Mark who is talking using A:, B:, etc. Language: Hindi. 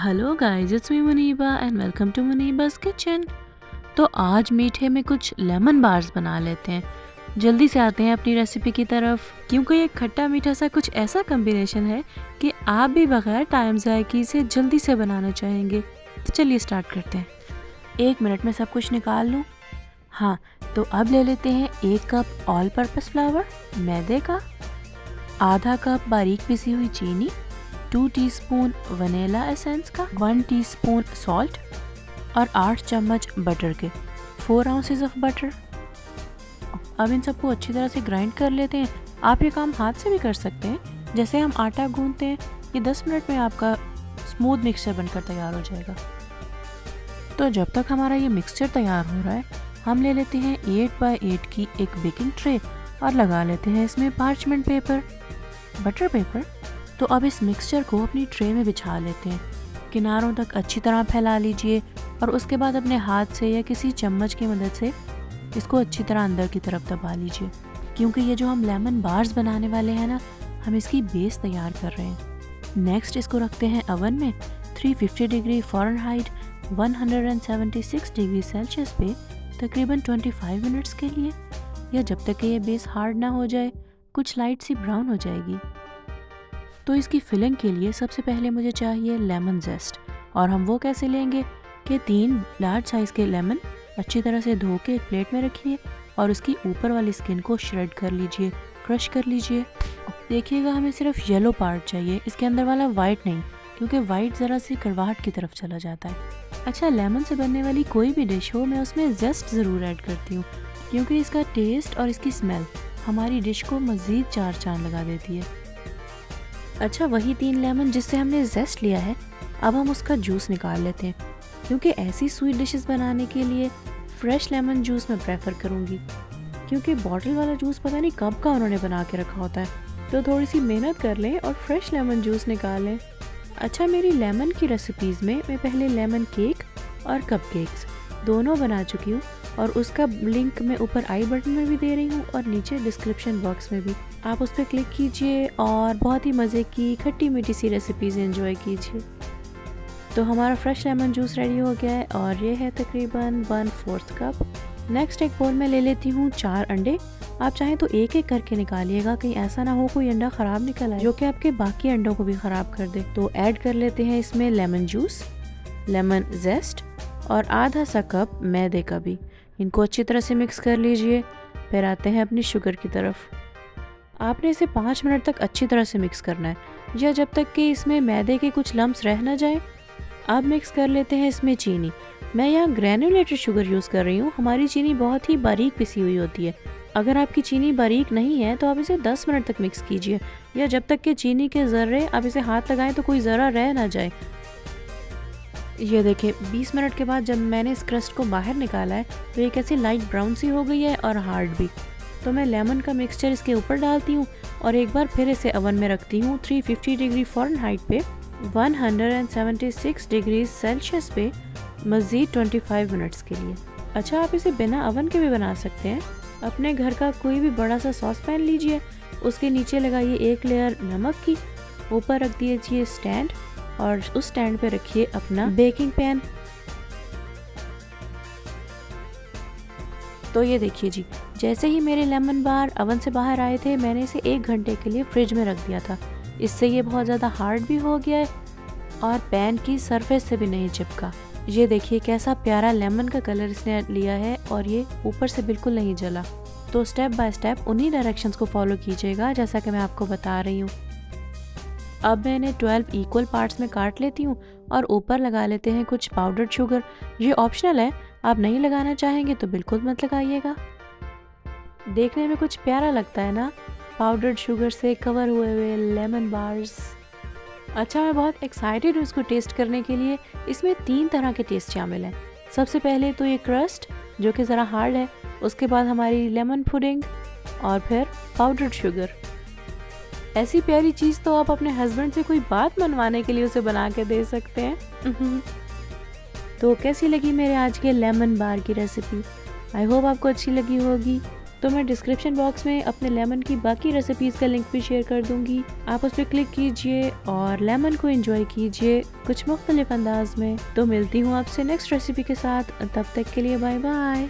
A: Hello guys, it's me Muniba and welcome to Muniba's kitchen. तो आज मीठे में कुछ लेमन बार्स बना लेते हैं। जल्दी से आते हैं अपनी रेसिपी की तरफ, क्योंकि ये खट्टा मीठा सा कुछ ऐसा कॉम्बिनेशन है कि आप भी बगैर टाइम ज़ाया किए इसे जल्दी से बनाना चाहेंगे। तो चलिए स्टार्ट करते हैं। 1 मिनट में सब कुछ निकाल लूँ। हाँ, तो अब ले लेते हैं 1 कप ऑल पर्पस फ्लावर मैदे का, आधा कप बारीक पिसी हुई चीनी, 2 टीस्पून वनीला एसेंस का, 1 टीस्पून सॉल्ट और 8 चम्मच बटर के, 4 आउंसेस ऑफ बटर। अब इन सबको अच्छी तरह से ग्राइंड कर लेते हैं। आप ये काम हाथ से भी कर सकते हैं, जैसे हम आटा गूंथते हैं। ये 10 मिनट में आपका स्मूथ मिक्सचर बनकर तैयार हो जाएगा। तो जब तक हमारा ये मिक्सचर तैयार हो रहा है, हम ले लेते हैं 8 बाय 8 की एक बेकिंग ट्रे और लगा लेते हैं इसमें पार्चमेंट पेपर, बटर पेपर। तो अब इस मिक्सचर को अपनी ट्रे में बिछा लेते हैं। किनारों तक अच्छी तरह फैला लीजिए और उसके बाद अपने हाथ से या किसी चम्मच की मदद से इसको अच्छी तरह अंदर की तरफ दबा लीजिए, क्योंकि ये जो हम लेमन बार्स बनाने वाले हैं ना, हम इसकी बेस तैयार कर रहे हैं। नेक्स्ट इसको रखते हैं अवन में 350 डिग्री फ़ारेनहाइट 176 डिग्री सेल्सियस पे तकरीबन 25 मिनट्स के लिए, या जब तक कि ये बेस हार्ड ना हो जाए, कुछ लाइट सी ब्राउन हो जाएगी। तो इसकी फिलिंग के लिए सबसे पहले मुझे चाहिए लेमन जेस्ट, और हम वो कैसे लेंगे कि 3 लार्ज साइज़ के लेमन अच्छी तरह से धो के एक प्लेट में रखिए और उसकी ऊपर वाली स्किन को श्रेड कर लीजिए, क्रश कर लीजिए। देखिएगा हमें सिर्फ येलो पार्ट चाहिए, इसके अंदर वाला वाइट नहीं, क्योंकि वाइट ज़रा सी कड़वाहट की तरफ चला जाता है। अच्छा, लेमन से बनने वाली कोई भी डिश हो, मैं उसमें जेस्ट ज़रूर ऐड करती हूँ, क्योंकि इसका टेस्ट और इसकी स्मेल हमारी डिश को मज़ीद 4 चांद लगा देती है। अच्छा, वही 3 लेमन जिससे हमने जेस्ट लिया है, अब हम उसका जूस निकाल लेते हैं, क्योंकि ऐसी स्वीट डिशेस बनाने के लिए फ्रेश लेमन जूस मैं प्रेफर करूँगी, क्योंकि बॉटल वाला जूस पता नहीं कब का उन्होंने बना के रखा होता है। तो थोड़ी सी मेहनत कर लें और फ्रेश लेमन जूस निकाल लें। अच्छा, मेरी लेमन की रेसिपीज़ में मैं पहले लेमन केक और कप केक्स दोनों बना चुकी हूँ, और उसका लिंक मैं ऊपर आई बटन में भी दे रही हूँ और नीचे डिस्क्रिप्शन बॉक्स में भी। आप उस पर क्लिक कीजिए और बहुत ही मज़े की खट्टी मीठी सी रेसिपीज़ एंजॉय कीजिए। तो हमारा फ्रेश लेमन जूस रेडी हो गया है, और ये है तकरीबन 1/4 कप। नेक्स्ट एक बोल में ले लेती हूँ 4 अंडे। आप चाहें तो एक एक करके निकालिएगा, कहीं ऐसा ना हो कोई अंडा ख़राब निकल आए जो कि आपके बाकी अंडों को भी ख़राब कर दे। तो ऐड कर लेते हैं इसमें लेमन जूस, लेमन जेस्ट और आधा सा कप मैदे का भी। इनको अच्छी तरह से मिक्स कर लीजिए। फिर आते हैं अपनी शुगर की तरफ। आपने इसे 5 मिनट तक अच्छी तरह से मिक्स करना है, या जब तक कि इसमें मैदे के कुछ लम्स रह ना जाए। अब मिक्स कर लेते हैं इसमें चीनी। मैं यहाँ ग्रैनुलेटेड शुगर यूज़ कर रही हूँ। हमारी चीनी बहुत ही बारीक पिसी हुई होती है। अगर आपकी चीनी बारीक नहीं है तो आप इसे 10 मिनट तक मिक्स कीजिए, या जब तक कि चीनी के ज़र्रे आप इसे हाथ लगाएं तो कोई ज़रा रह ना जाए। ये देखिए, 20 मिनट के बाद जब मैंने इस क्रस्ट को बाहर निकाला है तो ये कैसी लाइट ब्राउन सी हो गई है और हार्ड भी। तो मैं लेमन का मिक्सचर इसके ऊपर डालती हूँ और एक बार फिर इसे ओवन में रखती हूँ 350 डिग्री फ़ारेनहाइट पे 176 डिग्री सेल्सियस पे मज़ीद 25 मिनट्स के लिए। अच्छा, आप इसे बिना ओवन के भी बना सकते हैं। अपने घर का कोई भी बड़ा सा सॉस पैन लीजिए, उसके नीचे लगाइए 1 लेयर नमक की, ऊपर रख दीजिए स्टैंड और उस स्टैंड पे रखिए अपना बेकिंग पैन। तो ये देखिए जी, जैसे ही मेरे लेमन बार ओवन से बाहर आए थे, मैंने इसे 1 घंटे के लिए फ्रिज में रख दिया था। इससे ये बहुत ज़्यादा हार्ड भी हो गया है और पैन की सरफेस से भी नहीं चिपका। ये देखिए कैसा प्यारा लेमन का कलर इसने लिया है, और ये ऊपर से बिल्कुल नहीं जला। तो स्टेप बाय स्टेप उन्हीं डायरेक्शंस को फॉलो कीजिएगा जैसा कि मैं आपको बता रही हूँ। अब मैं इन्हें 12 इक्वल पार्ट्स में काट लेती हूँ और ऊपर लगा लेते हैं कुछ पाउडर्ड शुगर। ये ऑप्शनल है, आप नहीं लगाना चाहेंगे तो बिल्कुल मत लगाइएगा। देखने में कुछ प्यारा लगता है ना, पाउडर्ड शुगर से कवर हुए हुए लेमन बार्स। अच्छा, मैं बहुत एक्साइटेड हूँ इसको टेस्ट करने के लिए। इसमें 3 तरह के टेस्ट शामिल हैं। सबसे पहले तो ये क्रस्ट जो कि ज़रा हार्ड है, उसके बाद हमारी लेमन पुडिंग, और फिर पाउडर्ड शुगर। ऐसी प्यारी चीज़ तो आप अपने हस्बैंड से कोई बात मनवाने के लिए उसे बना के दे सकते हैं। तो कैसी लगी मेरे आज के लेमन बार की रेसिपी? आई होप आपको अच्छी लगी होगी। तो मैं डिस्क्रिप्शन बॉक्स में अपने लेमन की बाकी रेसिपीज़ का लिंक भी शेयर कर दूंगी। आप उस पर क्लिक कीजिए और लेमन को एंजॉय कीजिए कुछ मुख्तलिफ अंदाज में। तो मिलती हूँ आपसे नेक्स्ट रेसिपी के साथ, तब तक के लिए बाय बाय।